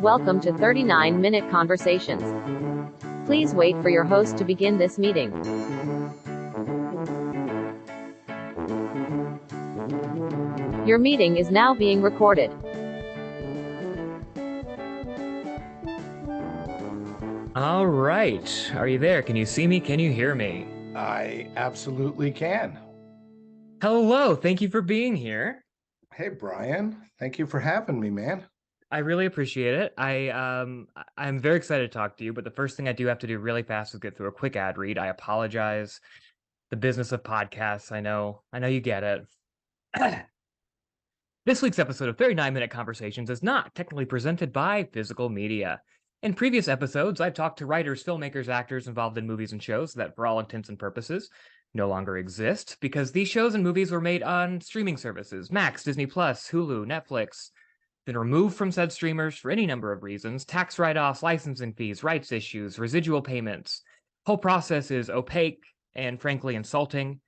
Welcome to 39-Minute Conversations. Please wait for your host to begin this meeting. Your meeting is now being recorded. All right. Are you there? Can you see me? Can you hear me? I absolutely can. Hello. Thank you for being here. Hey, Brian. Thank you for having me, man. I really appreciate it. I'm very excited to talk to you, but the first thing I do have to do really fast is get through a quick ad read. I apologize. The business of podcasts, I know you get it. This week's episode of 39-Minute Conversations is not technically presented by Physical Media. In previous episodes, I've talked to writers, filmmakers, actors involved in movies and shows that, for all intents and purposes, no longer exist because these shows and movies were made on streaming services, Max, Disney+, Hulu, Netflix, been removed from said streamers for any number of reasons, tax write-offs, licensing fees, rights issues, residual payments. Whole process is opaque and frankly insulting.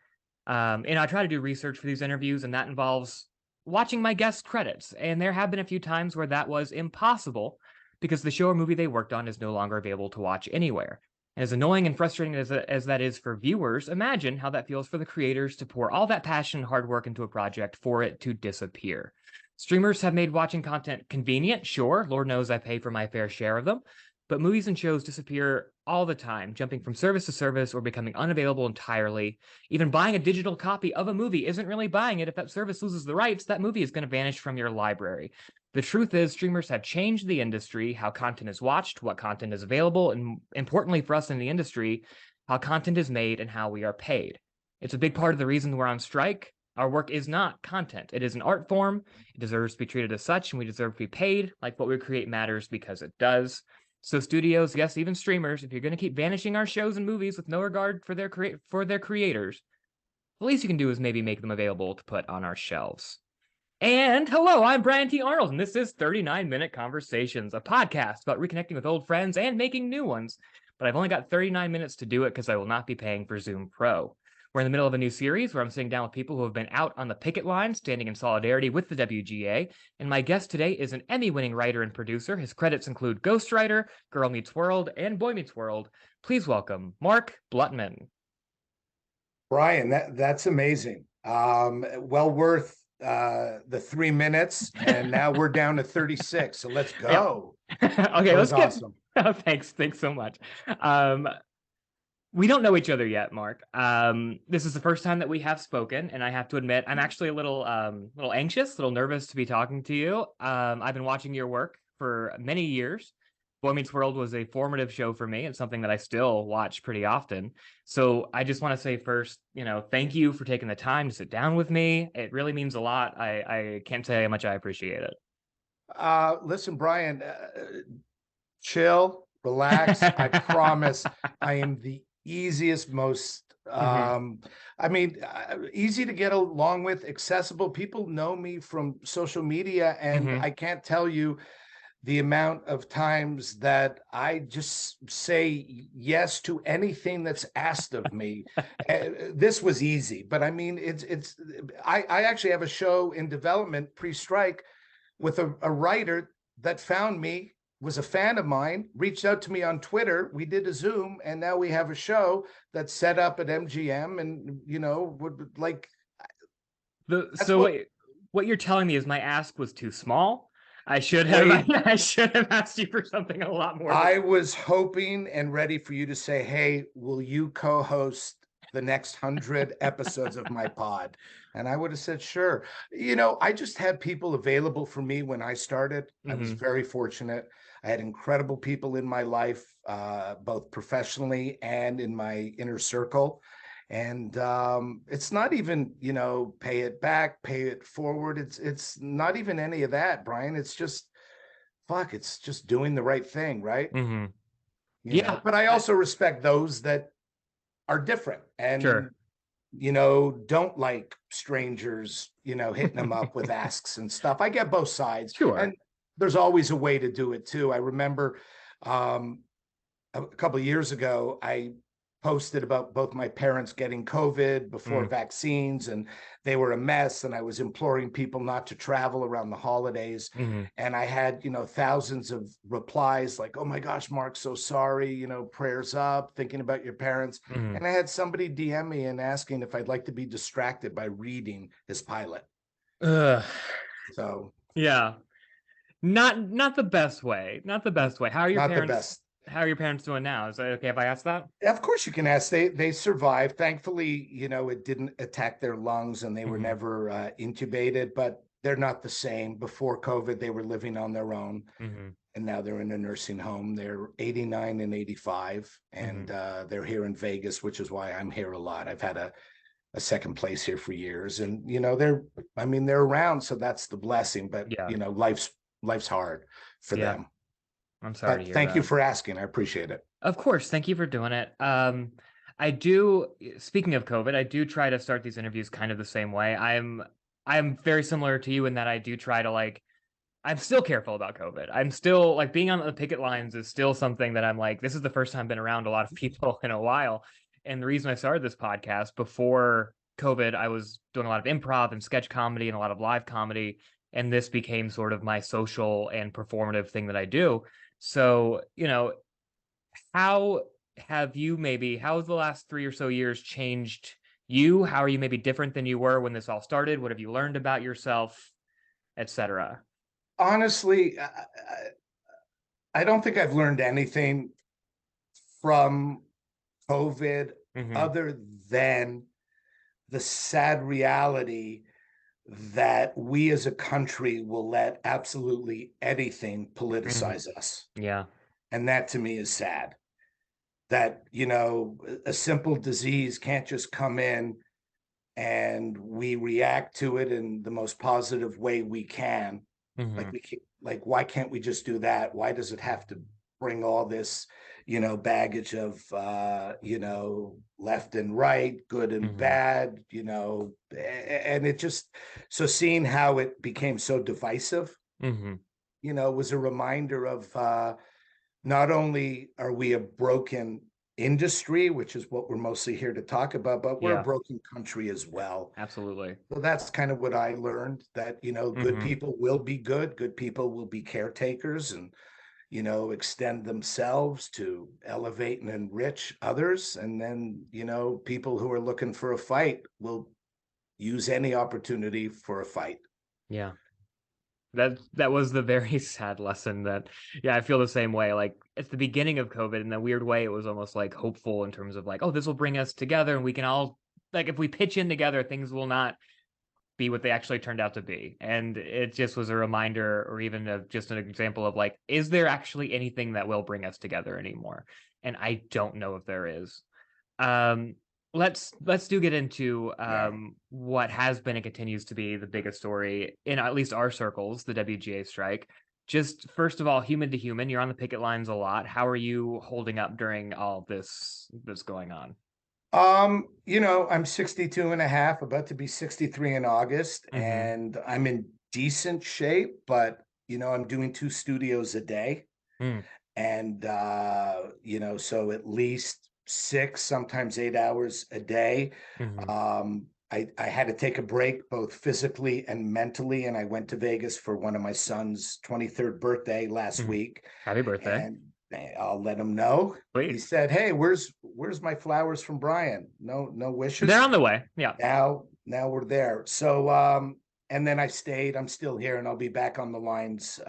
And I try to do research for these interviews, and that involves watching my guest credits. And there have been a few times where that was impossible because the show or movie they worked on is no longer available to watch anywhere. And as annoying and frustrating as that is for viewers, imagine how that feels for the creators to pour all that passion and hard work into a project for it to disappear. Streamers have made watching content convenient, sure. Lord knows I pay for my fair share of them. But movies and shows disappear all the time, jumping from service to service or becoming unavailable entirely. Even buying a digital copy of a movie isn't really buying it. If that service loses the rights, that movie is going to vanish from your library. The truth is, streamers have changed the industry, how content is watched, what content is available, and importantly for us in the industry, how content is made and how we are paid. It's a big part of the reason we're on strike. Our work is not content. It is an art form. It deserves to be treated as such, and we deserve to be paid like what we create matters because it does. So studios, yes, even streamers, if you're going to keep vanishing our shows and movies with no regard for their creators, the least you can do is maybe make them available to put on our shelves. And hello, I'm Brian T. Arnold, and this is 39-Minute Conversations, a podcast about reconnecting with old friends and making new ones. But I've only got 39 minutes to do it because I will not be paying for Zoom Pro. We're in the middle of a new series where I'm sitting down with people who have been out on the picket line, standing in solidarity with the WGA. And my guest today is an Emmy-winning writer and producer. His credits include Ghostwriter, Girl Meets World, and Boy Meets World. Please welcome Mark Blutman. Brian, that's amazing. Well worth the 3 minutes, and now we're down to 36. So let's go. Okay, let's get awesome. Thanks so much. We don't know each other yet, Mark. This is the first time that we have spoken, and I have to admit, I'm actually a little anxious, a little nervous to be talking to you. I've been watching your work for many years. Boy Meets World was a formative show for me. It's something that I still watch pretty often. So I just want to say first, thank you for taking the time to sit down with me. It really means a lot. I can't say how much I appreciate it. Listen, Brian, chill, relax. I promise I am the easiest, most easy to get along with, accessible. People know me from social media, and I can't tell you the amount of times that I just say yes to anything that's asked of me. This was easy, but I mean, I actually have a show in development pre-strike with a writer that found me, was a fan of mine, reached out to me on Twitter. We did a Zoom, and now we have a show that's set up at MGM, and would like. What you're telling me is my ask was too small. I should have asked you for something a lot more. I was hoping and ready for you to say, "Hey, will you co-host the next 100 episodes of my pod?" And I would have said, sure. I just had people available for me when I started. I was very fortunate. I had incredible people in my life, both professionally and in my inner circle. And it's not even, pay it back, pay it forward. It's not even any of that, Brian. It's just, it's just doing the right thing, right? Yeah. But I also respect those that are different and, sure. Don't like strangers, hitting them up with asks and stuff. I get both sides. Sure. And there's always a way to do it too. I remember a couple of years ago, I posted about both my parents getting COVID before vaccines, and they were a mess. And I was imploring people not to travel around the holidays. And I had, thousands of replies like, "Oh my gosh, Mark, so sorry, prayers up, thinking about your parents." And I had somebody DM me and asking if I'd like to be distracted by reading his pilot. Ugh. So Yeah. Not the best way. Not the best way. How are your not the parents? best. How are your parents doing now? Is that okay if I ask that? Of course you can ask. They survived. Thankfully, it didn't attack their lungs and they were never intubated, but they're not the same. Before COVID, they were living on their own. And now they're in a nursing home. They're 89 and 85, and they're here in Vegas, which is why I'm here a lot. I've had a second place here for years, and they're around, so that's the blessing. But Yeah. Life's hard for them. I'm sorry to But hear thank you that. for asking. I appreciate it. Of course, thank you for doing it. I do, speaking of COVID, I do try to start these interviews kind of the same way. I'm very similar to you in that I do try to I'm still careful about COVID. I'm still being on the picket lines is still something that I'm this is the first time I've been around a lot of people in a while. And the reason I started this podcast before COVID, I was doing a lot of improv and sketch comedy and a lot of live comedy. And this became sort of my social and performative thing that I do. So, how have how the last 3 or so years changed you? How are you maybe different than you were when this all started? What have you learned about yourself, etc.? Honestly, I don't think I've learned anything from COVID other than the sad reality that we as a country will let absolutely anything politicize us. Yeah. And that to me is sad. That, a simple disease can't just come in and we react to it in the most positive way we can. Why can't we just do that? Why does it have to bring all this, baggage of, left and right, good and bad, and it just, so seeing how it became so divisive, was a reminder of, not only are we a broken industry, which is what we're mostly here to talk about, but we're a broken country as well. Absolutely. So that's kind of what I learned, that, good people will be good people will be caretakers and, extend themselves to elevate and enrich others. And then, people who are looking for a fight will use any opportunity for a fight. Yeah. That was the very sad lesson that, I feel the same way. It's the beginning of COVID in a weird way. It was almost hopeful in terms of oh, this will bring us together and we can all if we pitch in together, things will not be what they actually turned out to be. And it just was a reminder, or even just an example of is there actually anything that will bring us together anymore? And I don't know if there is. Let's get into what has been and continues to be the biggest story in at least our circles, the WGA strike. Just first of all, human to human, you're on the picket lines a lot. How are you holding up during all this going on? I'm 62 and a half, about to be 63 in August, and I'm in decent shape, but I'm doing 2 studios a day. And so at least 6, sometimes 8 hours a day. I had to take a break both physically and mentally, and I went to Vegas for one of my son's 23rd birthday last week. Happy birthday. And I'll let him know. Please. He said, "Hey, where's my flowers from Brian? No wishes." They're on the way. Yeah. Now we're there. So and then I stayed. I'm still here, and I'll be back on the lines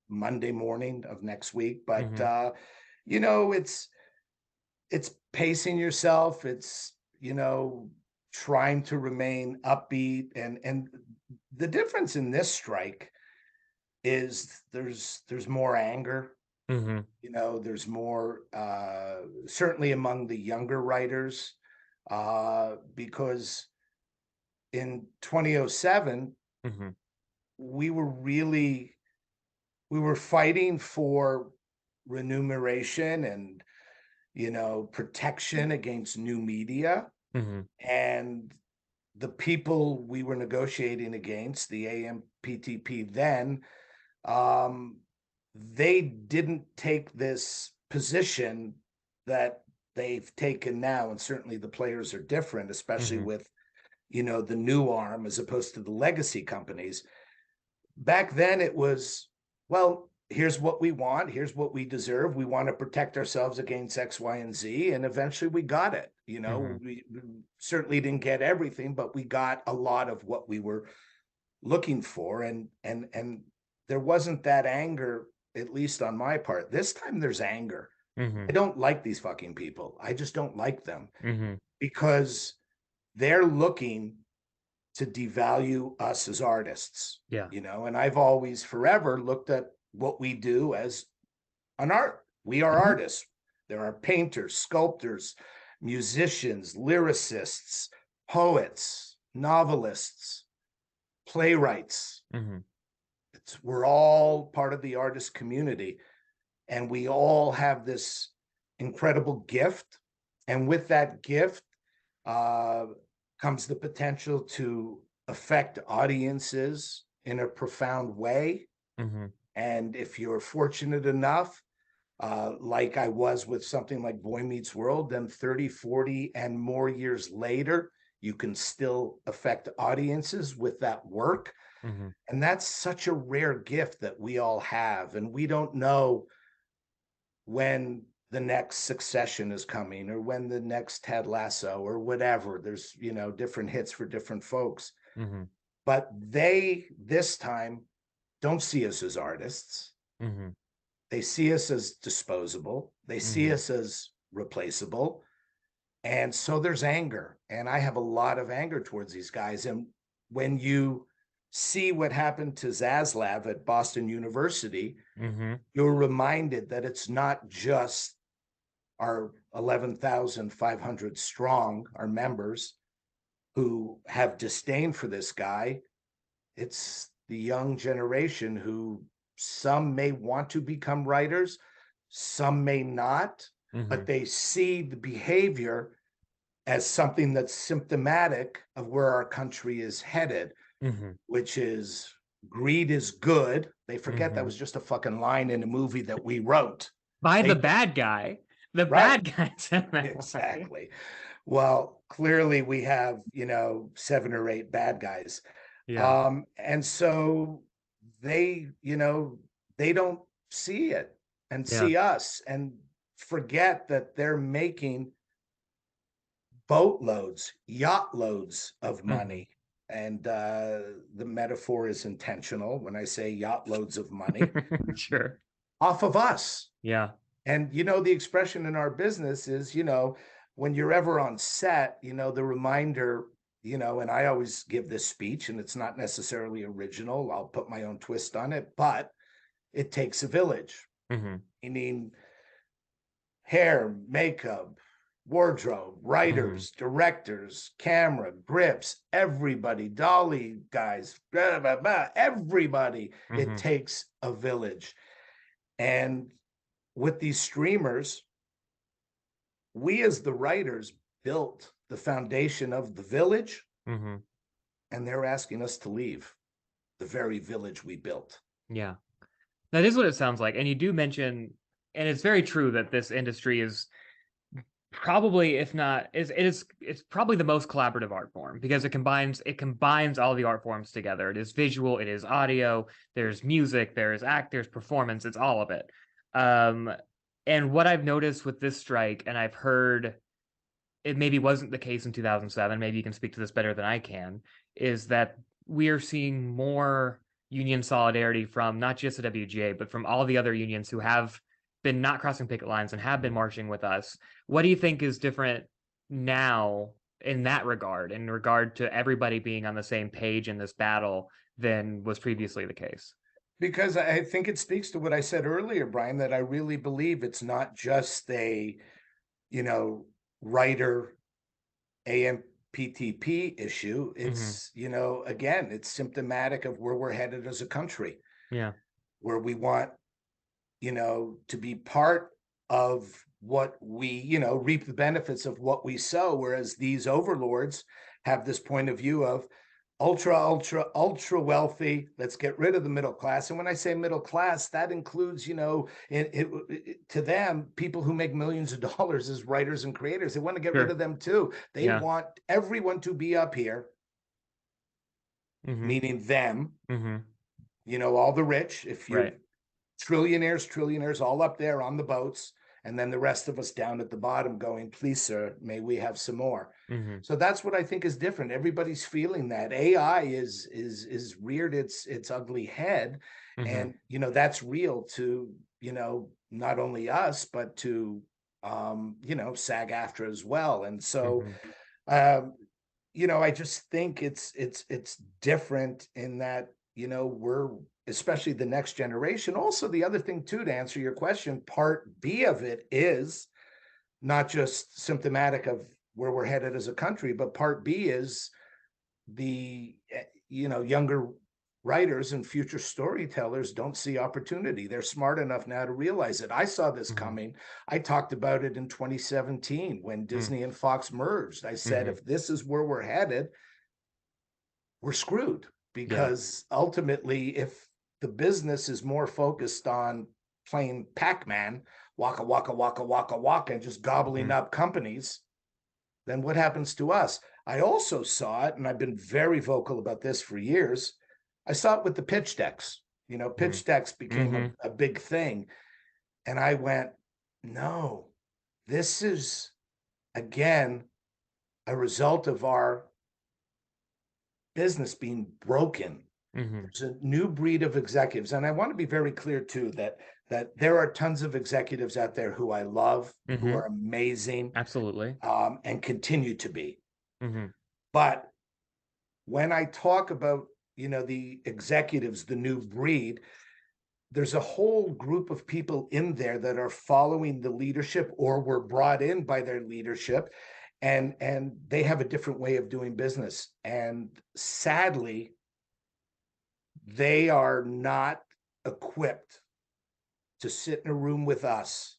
Monday morning of next week. But it's pacing yourself. It's trying to remain upbeat, and the difference in this strike is there's more anger. There's more certainly among the younger writers, because in 2007 we were fighting for remuneration and protection against new media. And the people we were negotiating against, the AMPTP then, they didn't take this position that they've taken now, and certainly the players are different, especially Mhm. with, the new arm as opposed to the legacy companies. Back then it was, well, here's what we want, here's what we deserve, we want to protect ourselves against X, Y, and Z, and eventually we got it. Mhm. We certainly didn't get everything, but we got a lot of what we were looking for, and there wasn't that anger, at least on my part. This time there's anger. I Mhm. don't like these fucking people. I just don't like them Mhm. because they're looking to devalue us as artists, Yeah. and I've always forever looked at what we do as an art. We are Mhm. artists. There are painters, sculptors, musicians, lyricists, poets, novelists, playwrights. Mhm. We're all part of the artist community, and we all have this incredible gift. And with that gift uh, comes the potential to affect audiences in a profound way. Mhm. And if you're fortunate enough, like I was with something like Boy Meets World, then 30, 40, and more years later, you can still affect audiences with that work. Mhm. And that's such a rare gift that we all have. And we don't know when the next Succession is coming or when the next Ted Lasso or whatever. There's, different hits for different folks. Mhm. But they, this time, don't see us as artists. Mhm. They see us as disposable. They see Mhm. us as replaceable. And so there's anger. And I have a lot of anger towards these guys. And when you see what happened to Zaslav at Boston University, Mhm. you're reminded that it's not just our 11,500 strong, our members, who have disdain for this guy. It's the young generation who, some may want to become writers, some may not, but Mhm. they see the behavior as something that's symptomatic of where our country is headed, Mhm. which is greed is good. They forget that Mhm. was just a fucking line in a movie that we wrote. By the They bad guy. The Right, bad guy's in that line. exactly. Well, clearly we have, 7 or 8 bad guys. Yeah. And so they, they don't see it and Yeah. see us and forget that they're making boatloads, yacht loads of Mhm. money. And the metaphor is intentional when I say yacht loads of money Sure. off of us. Yeah. And the expression in our business is, when you're ever on set, the reminder, and I always give this speech, and it's not necessarily original. I'll put my own twist on it, but it takes a village. Mhm. Meaning hair, makeup, wardrobe, Mhm. writers, directors, camera, grips, everybody, dolly guys, blah, blah, blah, everybody. It Mhm. takes a village. And with these streamers, we as the writers built the foundation of the village, Mhm. and they're asking us to leave the very village we built. Yeah. That is what it sounds like. And you do mention, and it's very true that this industry is probably, if not, it's probably the most collaborative art form because it combines all the art forms together. It is visual, it is audio, there's music, there's performance, it's all of it. Um, and what I've noticed with this strike, and I've heard it maybe wasn't the case in 2007, maybe you can speak to this better than I can, is that we are seeing more union solidarity from not just the WGA, but from all the other unions who have been not crossing picket lines and have been marching with us. What do you think is different now in that regard, in regard to everybody being on the same page in this battle than was previously the case? Because I think it speaks to what I said earlier, Brian, that I really believe it's not just a, you know, writer AMPTP issue. Hmm. It's, again, it's symptomatic of where we're headed as a country, Yeah. where we want, to be part of what we, reap the benefits of what we sow. Whereas these overlords have this point of view of ultra wealthy. Let's get rid of the middle class. And when I say middle class, that includes, to them, people who make millions of dollars as writers and creators. They want to get rid of them too. They want everyone to be up here, meaning them, all the rich. If you're trillionaires all up there on the boats, and then the rest of us down at the bottom going, please, sir, may we have some more. So that's what I think is different. Everybody's feeling that AI is reared its ugly head. And, that's real to, not only us, but to, SAG-AFTRA as well. And so, I just think it's different in that, we're, especially the next generation. Also, the other thing too, to answer your question, part B of it is not just symptomatic of where we're headed as a country, but part B is the, younger writers and future storytellers don't see opportunity. They're smart enough now to realize it. I saw this coming. I talked about it in 2017 when Disney and Fox merged. I said, if this is where we're headed, we're screwed, because ultimately, if the business is more focused on playing Pac-Man, waka, waka, waka, waka, waka, and just gobbling up companies, then what happens to us? I also saw it, and I've been very vocal about this for years. I saw it with the pitch decks. Pitch decks became a big thing. And I went, no, this is, again, a result of our business being broken. There's a new breed of executives. And I want to be very clear too, that there are tons of executives out there who I love, who are amazing. Absolutely. And continue to be. But when I talk about, the executives, the new breed, there's a whole group of people in there that are following the leadership or were brought in by their leadership. And they have a different way of doing business. And sadly, they are not equipped to sit in a room with us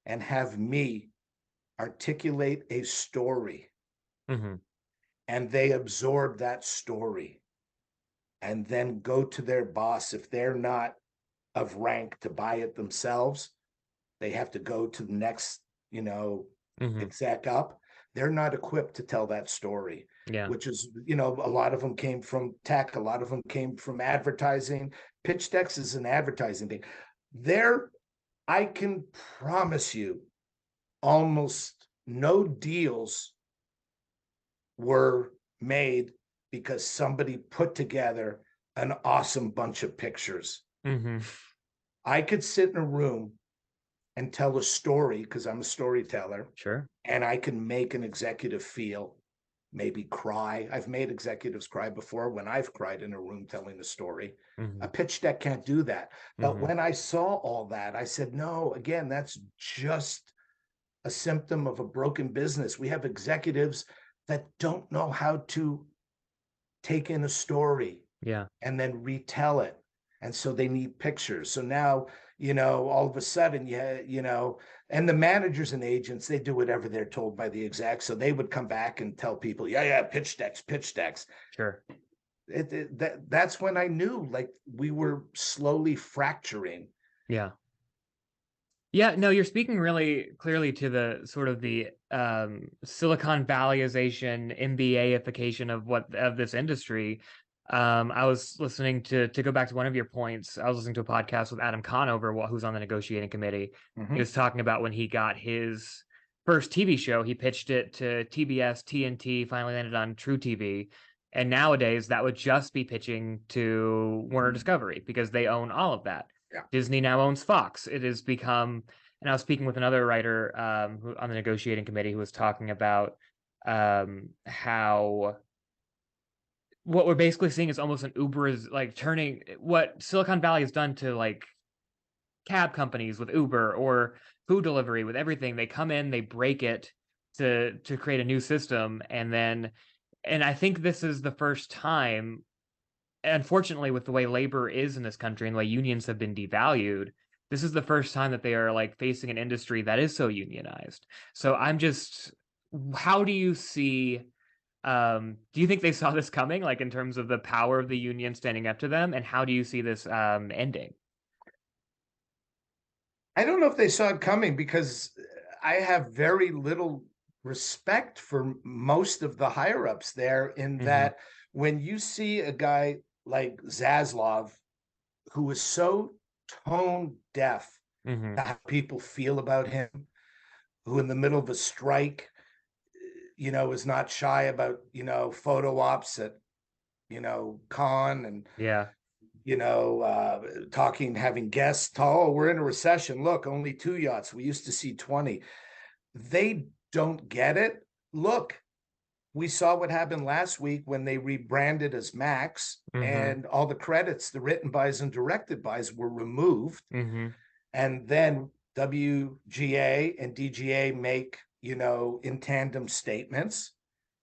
and have me articulate a story. And they absorb that story and then go to their boss. If they're not of rank to buy it themselves, they have to go to the next, exec up. They're not equipped to tell that story, which is, a lot of them came from tech. A lot of them came from advertising. Pitch decks is an advertising thing. I can promise you, almost no deals were made because somebody put together an awesome bunch of pictures. I could sit in a room and tell a story, because I'm a storyteller. And I can make an executive feel, maybe cry. I've made executives cry before when I've cried in a room telling a story. A pitch deck can't do that. But when I saw all that, I said, no, again, that's just a symptom of a broken business. We have executives that don't know how to take in a story and then retell it. And so they need pictures. So now, all of a sudden, and the managers and agents, they do whatever they're told by the exec. So they would come back and tell people, pitch decks. That's when I knew, like, we were slowly fracturing. No, you're speaking really clearly to the sort of the Silicon Valleyization, MBA-ification of this industry. I was listening to go back to one of your points. I was listening to a podcast with Adam Conover, who's on the negotiating committee. He was talking about when he got his first TV show, he pitched it to TBS, TNT, finally landed on True TV. And nowadays that would just be pitching to Warner Discovery, because they own all of that. Disney now owns Fox. It has become, and I was speaking with another writer who, on the negotiating committee, who was talking about how what we're basically seeing is almost an Uber is like turning what Silicon Valley has done to like cab companies with Uber or food delivery with everything. They come in, they break it to create a new system, and I think this is the first time, unfortunately, with the way labor is in this country and the way unions have been devalued, this is the first time that they are like facing an industry that is so unionized. So how do you see Do you think they saw this coming, like in terms of the power of the union standing up to them? And how do you see this ending? I don't know if they saw it coming, because I have very little respect for most of the higher ups there, in Mm-hmm. that when you see a guy like Zaslav, who is so tone deaf Mm-hmm. to how people feel about him, who in the middle of a strike, is not shy about, photo ops at, con, and, Yeah. talking, having guests. Oh, we're in a recession. Look, only 2 yachts. We used to see 20. They don't get it. Look, we saw what happened last week when they rebranded as Max, Mm-hmm. and all the credits, the written bys and directed bys, were removed. Mm-hmm. And then WGA and DGA make, in tandem statements.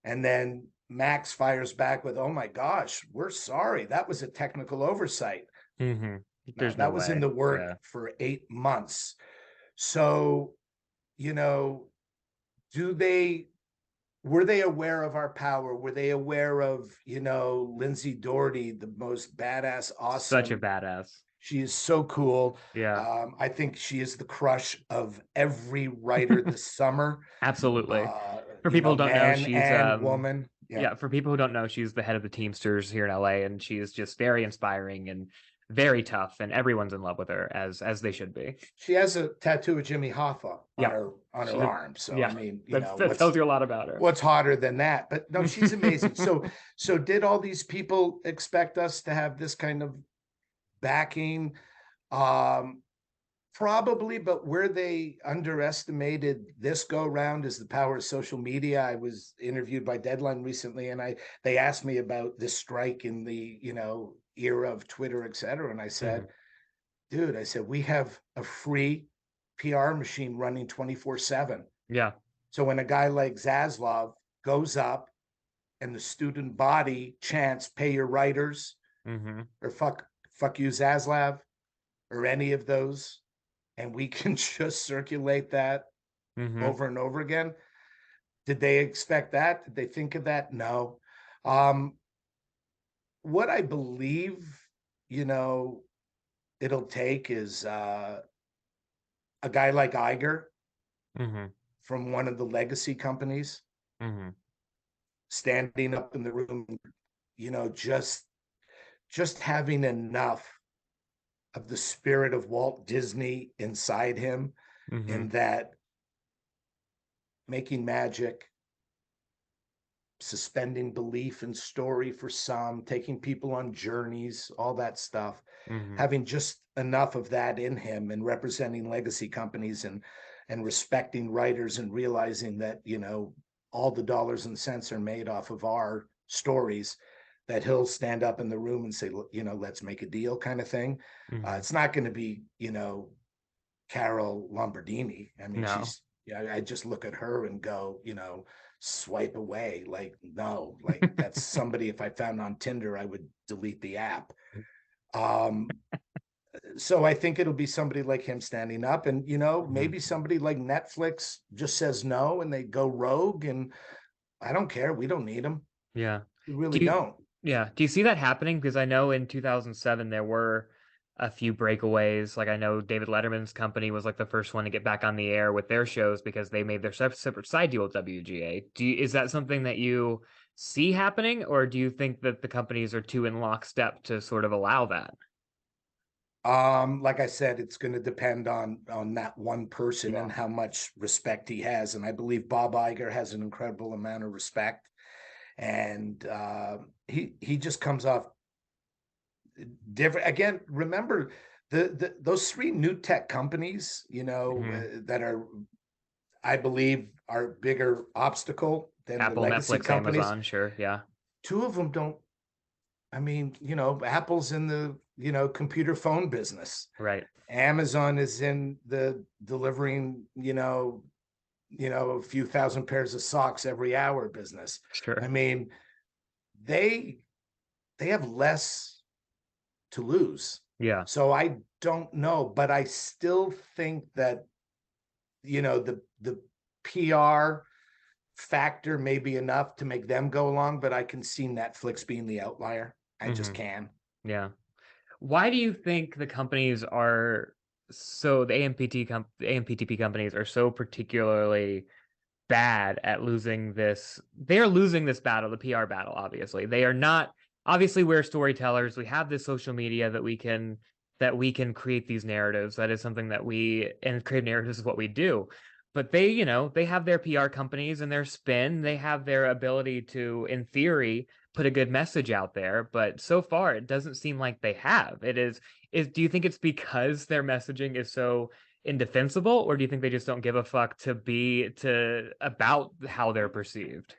And then Max fires back with, "Oh my gosh, we're sorry. That was a technical oversight." Mm-hmm. No, There's no that was in way. the work Yeah. for 8 months. So, you know, do they were they aware of our power? Were they aware of, Lindsay Doherty, the most badass, Such a awesome? badass. She is so cool. Yeah. I think she is the crush of every writer this summer, Absolutely. For people who don't know, man she's and woman. Yeah. yeah, for people who don't know, she's the head of the Teamsters here in LA, and she's just very inspiring and very tough, and everyone's in love with her, as they should be. She has a tattoo of Jimmy Hoffa on Yeah. her She's a arm. So I yeah, mean, that tells you a lot about her. what's hotter than that? But no, she's amazing. So did all these people expect us to have this kind of backing? Um, Probably, but where they underestimated this go round is the power of social media. I was interviewed by Deadline recently, and they asked me about this strike in the, era of Twitter, et cetera. And I Hmm. said, dude, I said, we have a free PR machine running 24/7. Yeah. So when a guy like Zaslav goes up and the student body chants, "Pay your writers," Hmm. or fuck you, Zaslav," or any of those, and we can just circulate that Hmm. over and over again. Did they expect that? Did they think of that? No. Um, what I believe, you know, it'll take is a guy like Iger Hmm. from one of the legacy companies Hmm. standing up in the room, you know, just having enough of the spirit of Walt Disney inside him, Hmm. in that making magic, suspending belief and story for some, taking people on journeys, all that stuff, Hmm. having just enough of that in him, and representing legacy companies, and respecting writers, and realizing that, all the dollars and cents are made off of our stories, that he'll stand up in the room and say, let's make a deal, kind of thing. Hmm. It's not going to be, Carol Lombardini. I mean, No. I just look at her and go, swipe away. Like, no, like that's somebody, if I found on Tinder, I would delete the app. Um, so I think it'll be somebody like him standing up, and, Hmm. maybe somebody like Netflix just says no and they go rogue, and I don't care. We don't need them. Yeah. We Do really you don't. Yeah, do you see that happening? Because I know in 2007 there were a few breakaways. Like I know David Letterman's company was like the first one to get back on the air with their shows because they made their separate side deal with WGA. Is that something that you see happening, or do you think that the companies are too in lockstep to sort of allow that? Like I said, it's going to depend on that one person Yeah. and how much respect he has. And I believe Bob Iger has an incredible amount of respect, and he just comes off different. Again, remember those three new tech companies, Hmm. that are, I believe, are bigger obstacle than the Apple, legacy Netflix, companies. Amazon, sure, yeah. Two of them don't. I mean, Apple's in the, computer phone business. Right. Amazon is in the delivering, a few thousand pairs of socks every hour business. I Sure. mean, they have less to lose. Yeah. So I don't know, but I still think that, the PR factor may be enough to make them go along, but I can see Netflix being the outlier. I just can. Yeah. Why do you think the companies are so the AMPTP companies are so particularly bad at losing this? They are losing this battle, the PR battle, obviously. They are not, obviously we're storytellers. We have this social media that we can create these narratives. That is something that and create narratives is what we do. But they, they have their PR companies and their spin. They have their ability to, in theory, put a good message out there. But so far, it doesn't seem like they have. Do you think it's because their messaging is so indefensible, or do you think they just don't give a fuck about how they're perceived?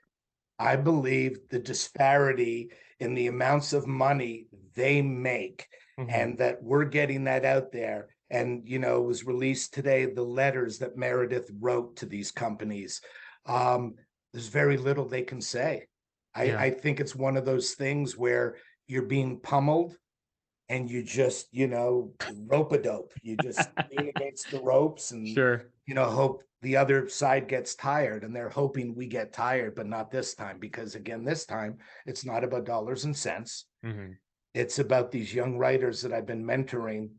I believe the disparity in the amounts of money they make, and that we're getting that out there. And, it was released today, the letters that Meredith wrote to these companies. There's very little they can say. I think it's one of those things where you're being pummeled and you just, rope-a-dope. You just lean against the ropes and, Sure. hope the other side gets tired. And they're hoping we get tired, but not this time. Because again, this time, it's not about dollars and cents. It's about these young writers that I've been mentoring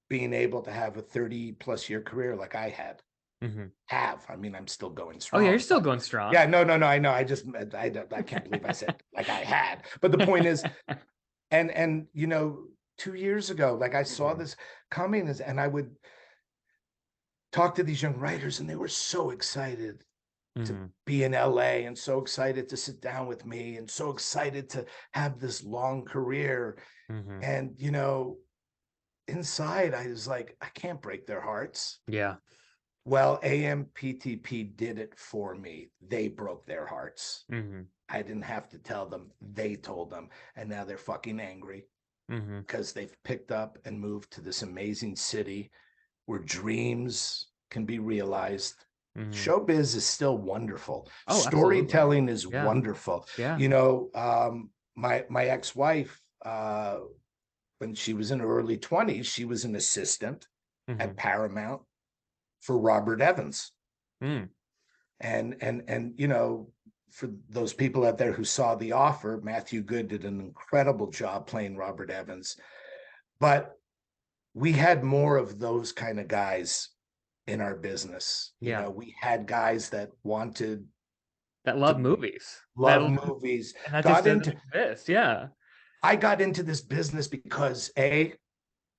being able to have a 30-plus year career like I had. I mean, I'm still going strong. Oh yeah, you're still going strong. Yeah, no, I know. I can't believe I said like I had. But the point is, and 2 years ago, like I saw this coming, and I would talk to these young writers, and they were so excited to be in LA, and so excited to sit down with me, and so excited to have this long career. And inside, I was like, I can't break their hearts. Yeah. Well, AMPTP did it for me. They broke their hearts. I didn't have to tell them. They told them. And now they're fucking angry because they've picked up and moved to this amazing city where dreams can be realized. Showbiz is still wonderful. Storytelling is wonderful. My ex-wife, when she was in her early 20s, she was an assistant at Paramount for Robert Evans. And for those people out there who saw The Offer, Matthew Good did an incredible job playing Robert Evans. But we had more of those kind of guys in our business. We had guys that love movies. Movies. And that just doesn't exist. Yeah. I got into this business because I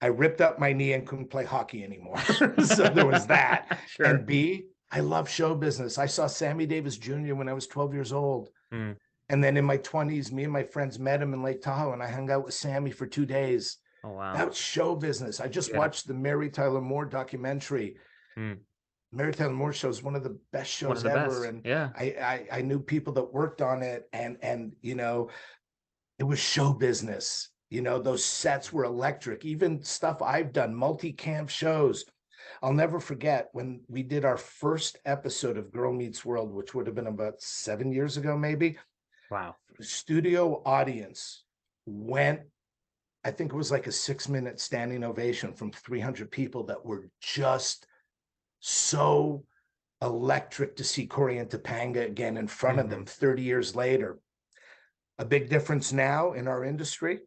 ripped up my knee and couldn't play hockey anymore. So there was that. Sure. And B, I love show business. I saw Sammy Davis Jr. when I was 12 years old. And then in my 20s, me and my friends met him in Lake Tahoe, and I hung out with Sammy for 2 days. Oh, wow. That was show business. I just watched the Mary Tyler Moore documentary. Mary Tyler Moore show is one of the best shows ever. And I knew people that worked on it, and it was show business. Those sets were electric. Even stuff I've done, multi-camp shows. I'll never forget when we did our first episode of Girl Meets World, which would have been about 7 years ago, maybe. Wow. The studio audience went, I think it was like a 6-minute standing ovation from 300 people that were just so electric to see Corey and Topanga again in front of them 30 years later. A big difference now in our industry,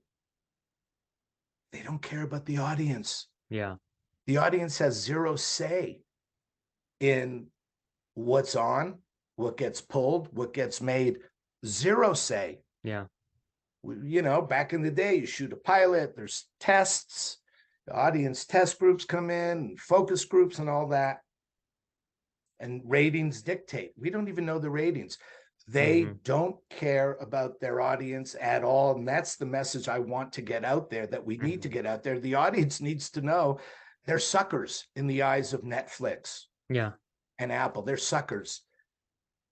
they don't care about the audience. Yeah. The audience has zero say in what's on, what gets pulled, what gets made. Zero say. Yeah. Back in the day, you shoot a pilot, there's tests, the audience test groups come in, focus groups and all that. And ratings dictate. We don't even know the ratings. They don't care about their audience at all. And that's the message I want to get out there, that we need to get out there. The audience needs to know they're suckers in the eyes of Netflix and Apple. They're suckers.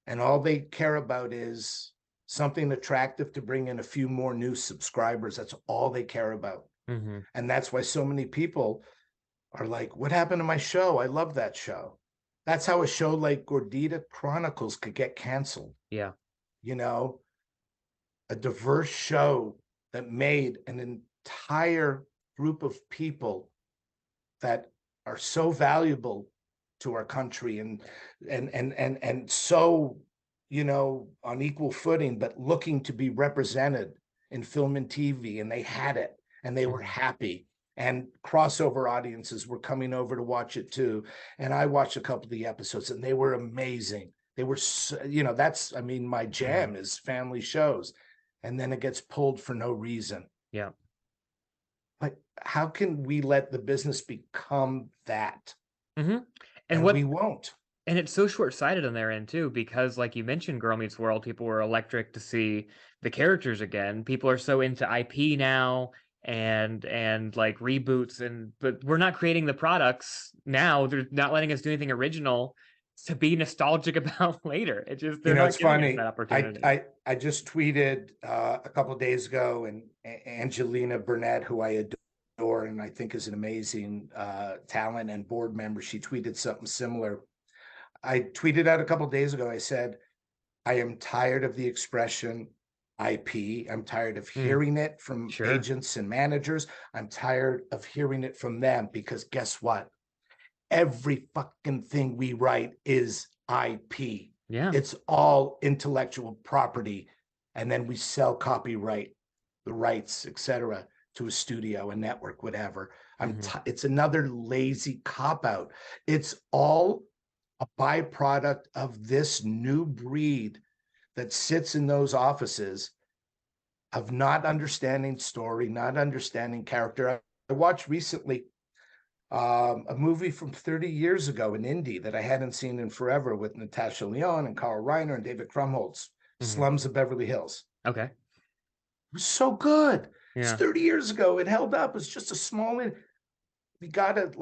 And all they care about is something attractive to bring in a few more new subscribers. That's all they care about. And that's why so many people are like, what happened to my show? I love that show. That's how a show like Gordita Chronicles could get canceled. Yeah. A diverse show that made an entire group of people that are so valuable to our country and so, on equal footing, but looking to be represented in film and TV, and they had it, and they were happy. And crossover audiences were coming over to watch it too. And I watched a couple of the episodes, and they were amazing. They were, that's, my jam is family shows, and then it gets pulled for no reason. Yeah. Like, how can we let the business become that? And we won't. And it's so short-sighted on their end too, because like you mentioned, Girl Meets World, people were electric to see the characters again. People are so into IP now and like reboots, but we're not creating the products now. They're not letting us do anything original to be nostalgic about later. It just, they're not it's giving us funny. that opportunity. I just tweeted a couple of days ago, and Angelina Burnett, who I adore and I think is an amazing talent and board member, she tweeted something similar. I tweeted out a couple of days ago. I said, I am tired of the expression IP. I'm tired of hearing it from agents and managers. I'm tired of hearing it from them, because guess what? Every fucking thing we write is IP. Yeah. It's all intellectual property. And then we sell copyright, the rights, etc., to a studio, a network, whatever. It's another lazy cop-out. It's all a byproduct of this new breed that sits in those offices of not understanding story, not understanding character. I watched recently a movie from 30 years ago, an indie that I hadn't seen in forever, with Natasha Lyonne and Carl Reiner and David Krumholtz, Slums of Beverly Hills. Okay. It was so good. Yeah. It's 30 years ago. It held up. It's just a small, we gotta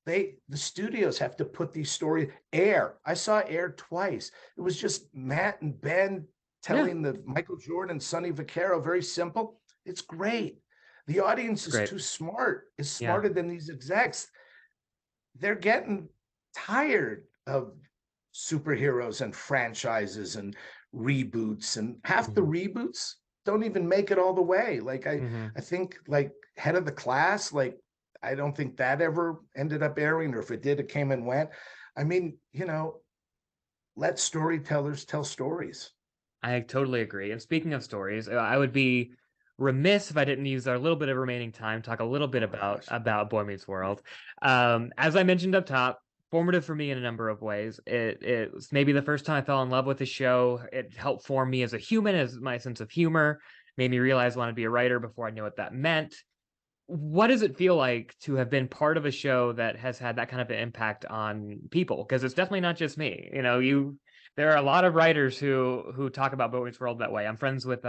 the studios have to put these stories. Air, I saw Air twice. It was just Matt and Ben telling the Michael Jordan, Sonny Vaccaro, very simple. It's great. The audience is too smart, is smarter than these execs. They're getting tired of superheroes and franchises and reboots, and half the reboots don't even make it all the way. Like I think like Head of the Class, like I don't think that ever ended up airing, or if it did, it came and went. Let storytellers tell stories. I totally agree. And speaking of stories, I would be remiss if I didn't use our little bit of remaining time, talk a little bit about Boy Meets World. As I mentioned up top, formative for me in a number of ways. It was maybe the first time I fell in love with the show. It helped form me as a human, as my sense of humor, made me realize I wanted to be a writer before I knew what that meant. What does it feel like to have been part of a show that has had that kind of an impact on people? Because it's definitely not just me. There are a lot of writers who talk about Boy Meets World that way. I'm friends with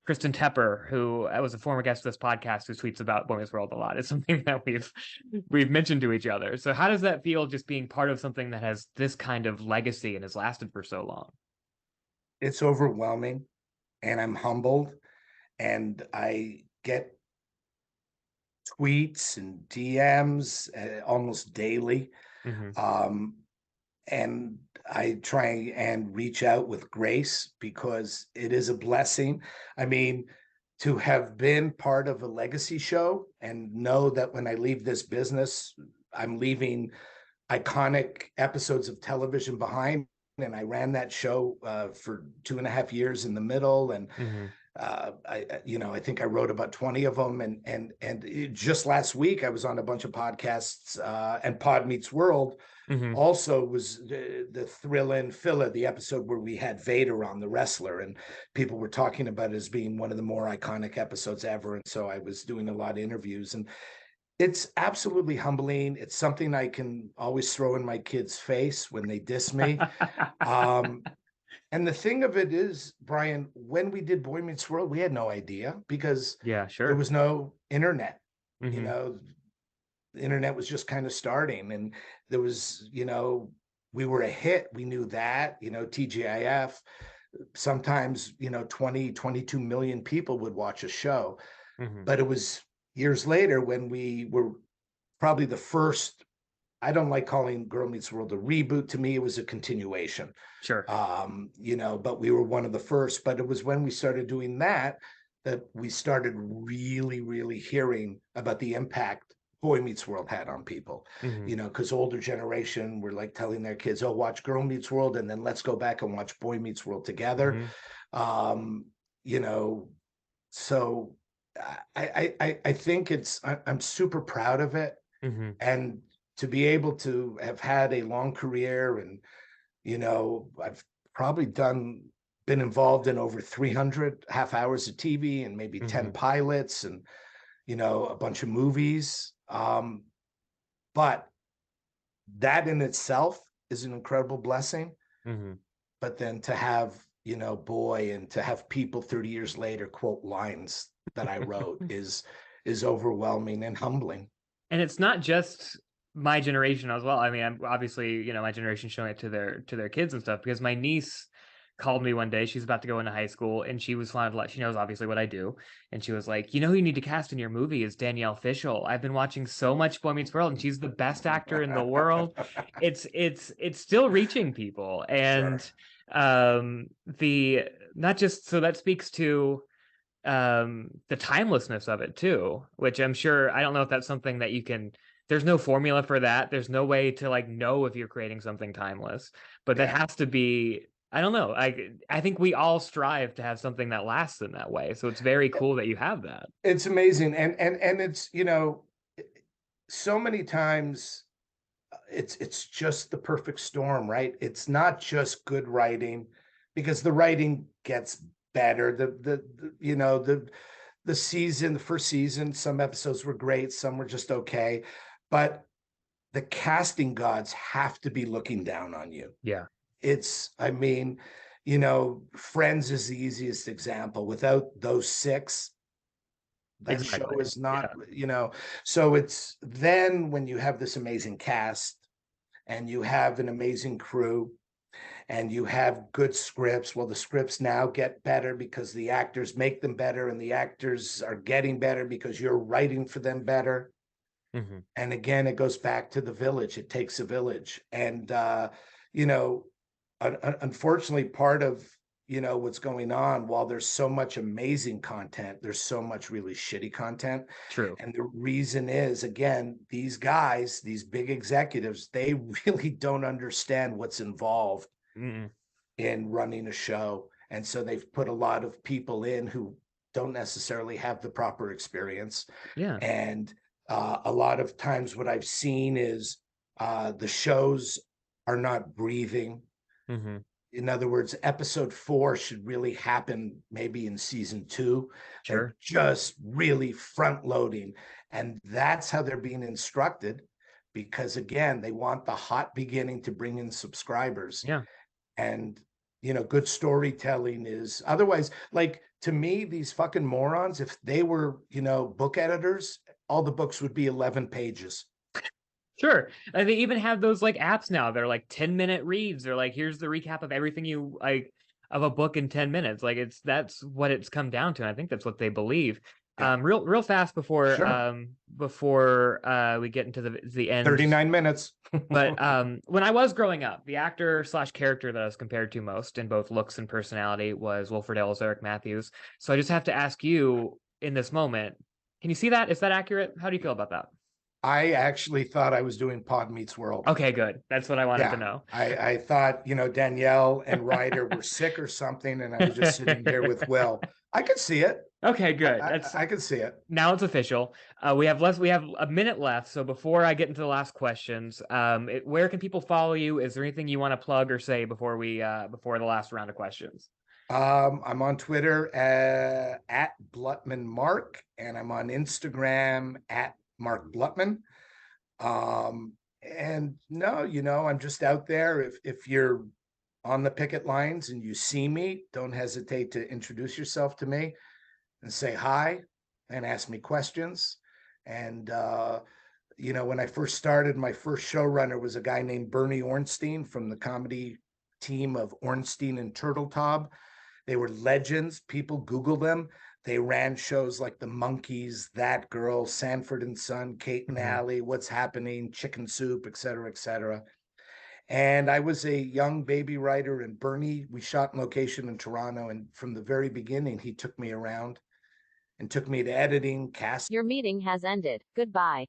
Kristen Tepper, who was a former guest of this podcast, who tweets about Boy Meets World a lot. It's something that we've mentioned to each other. So how does that feel, just being part of something that has this kind of legacy and has lasted for so long? It's overwhelming, and I'm humbled, and I get tweets and DMs almost daily. And I try and reach out with grace, because it is a blessing. I mean, to have been part of a legacy show and know that when I leave this business, I'm leaving iconic episodes of television behind. And I ran that show for 2.5 years in the middle. And I think I wrote about 20 of them. And just last week, I was on a bunch of podcasts, and Pod Meets World also was the Thrill in Filler, the episode where we had Vader on, the wrestler, and people were talking about it as being one of the more iconic episodes ever. And so I was doing a lot of interviews, and it's absolutely humbling. It's something I can always throw in my kids' face when they diss me. And the thing of it is, Brian, when we did Boy Meets World, we had no idea, because there was no internet. The internet was just kind of starting, and there was, we were a hit. We knew that, TGIF, sometimes, 20, 22 million people would watch a show. But it was years later when we were probably the first. I don't like calling Girl Meets World a reboot. To me, it was a continuation. Sure. But we were one of the first. But it was when we started doing that we started really, really hearing about the impact Boy Meets World had on people, Mhm. you know, because older generation were like telling their kids, oh, watch Girl Meets World, and then let's go back and watch Boy Meets World together. Mhm. Um, you know, so I think I'm super proud of it. Mhm. And to be able to have had a long career, and, you know, I've probably been involved in over 300 half hours of TV and maybe 10 Mhm. pilots and, you know, a bunch of movies. But that in itself is an incredible blessing. Mhm. But then to have, you know, boy, and to have people 30 years later quote lines that I wrote is overwhelming and humbling. And it's not just my generation as well. I mean, I'm obviously, my generation showing it to their kids and stuff, because my niece called me one day. She's about to go into high school, and she was flying to let she knows obviously what I do. And she was like, who you need to cast in your movie is Danielle Fishel. I've been watching so much Boy Meets World, and she's the best actor in the world. It's still reaching people. Sure. And the not just so that speaks to the timelessness of it too, which I'm sure, I don't know if that's something that you can, there's no formula for that. There's no way to like know if you're creating something timeless, but that Yeah. has to be, I don't know. I think we all strive to have something that lasts in that way. So it's very cool that you have that. It's amazing. And it's, you know, so many times it's just the perfect storm, right? It's not just good writing, because the writing gets better. You know, the first season, some episodes were great, some were just okay, but the casting gods have to be looking down on you. Yeah, I mean, you know, Friends is the easiest example. Without those six, that show exactly. is not, Yeah. you know, so it's then when you have this amazing cast and you have an amazing crew and you have good scripts. Well, the scripts now get better because the actors make them better, and the actors are getting better because you're writing for them better. Hmm. And again, it goes back to the village. It takes a village. And, you know, unfortunately, part of, you know, what's going on, while there's so much amazing content, there's so much really shitty content. True. And the reason is, again, these guys, these big executives, they really don't understand what's involved Mm-mm. in running a show. And so they've put a lot of people in who don't necessarily have the proper experience. Yeah. And a lot of times what I've seen is the shows are not breathing. Hmm. In other words, episode 4 should really happen maybe in season 2. They're Sure. just really front loading. And that's how they're being instructed, because again, they want the hot beginning to bring in subscribers. Yeah. And, you know, good storytelling is otherwise, like, to me, these fucking morons, if they were, you know, book editors, all the books would be 11 pages. Sure. They even have those like apps now. They're like 10-minute reads. They're like, here's the recap of everything you like of a book in 10 minutes. Like that's what it's come down to. And I think that's what they believe. Yeah, Real fast sure. before we get into the end. 39 minutes. But when I was growing up, the actor slash character that I was compared to most in both looks and personality was Wilfred Ellis, Eric Matthews. So I just have to ask you in this moment, can you see that? Is that accurate? How do you feel about that? I actually thought I was doing Pod Meets World. Okay, good. That's what I wanted to Yeah, know. I thought, you know, Danielle and Ryder were sick or something, and I was just sitting here with Will. I could see it. Okay, good. That's I could see it. now it's official. We have a minute left. So before I get into the last questions, where can people follow you? Is there anything you want to plug or say before the last round of questions? I'm on Twitter at Blutman Mark, and I'm on Instagram at Mark Blutman. And no, you know, I'm just out there. If you're on the picket lines and you see me, don't hesitate to introduce yourself to me and say hi and ask me questions. And you know, when I first started, my first showrunner was a guy named Bernie Ornstein from the comedy team of Ornstein and Turteltaub. They were legends. People Google them. They ran shows like The Monkees, That Girl, Sanford and Son, Kate and Mhm. Alley, What's Happening, Chicken Soup, et cetera, et cetera. And I was a young baby writer, and Bernie, we shot in location in Toronto. And from the very beginning, he took me around and took me to editing, casting. Your meeting has ended. Goodbye.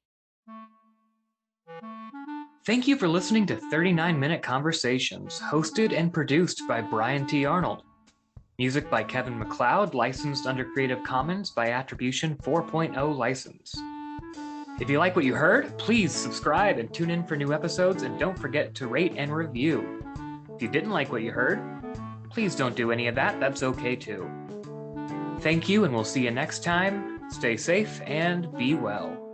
Thank you for listening to 39-Minute Conversations, hosted and produced by Brian T. Arnold. Music by Kevin MacLeod, licensed under Creative Commons by Attribution 4.0 license. If you like what you heard, please subscribe and tune in for new episodes, and don't forget to rate and review. If you didn't like what you heard, please don't do any of that. That's okay too. Thank you, and we'll see you next time. Stay safe and be well.